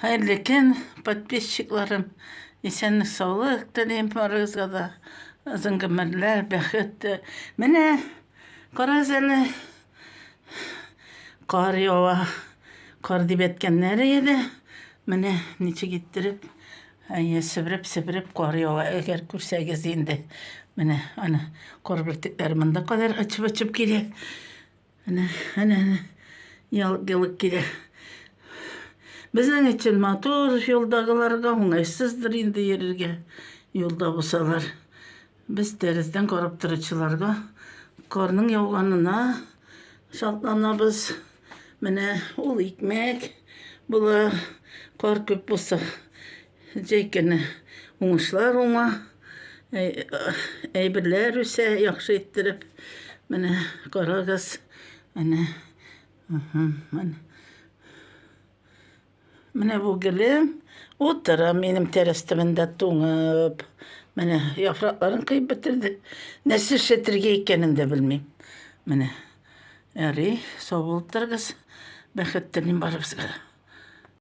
Hayırlıken подписчикларым, esenlik sağlık dileyim barınızga da. Uzun ömürler, bäxet. Mene karaz ele kar yawa. Kar dip etkenler edi. Mene niçe gittirip sebirip kar yawa. Eger күрсәгез инде. Mene ana kar birtiklerim da kadar açıp geliyor. Ana yılık geliyor. Bizden için motor yoldagılarga oңайсыздыр инде yererge yolda bulsalar. Biz terizden korup duruşçularga karnın yağganına şaltlanabız. Mene ol ekmek, bula kar köp bulsa jeykeni oңuşlar oңa. Eybirler üse yaxşı ettirip mene karagız. Mene bu gelim oturam benim terestiminde toňup. Mene yaprakların kıyıp bitirdi. Näsil şetirge ekenini de bilmeyim. Mene. Eri, soğuk olupdur kız. Bäxetlerim barıp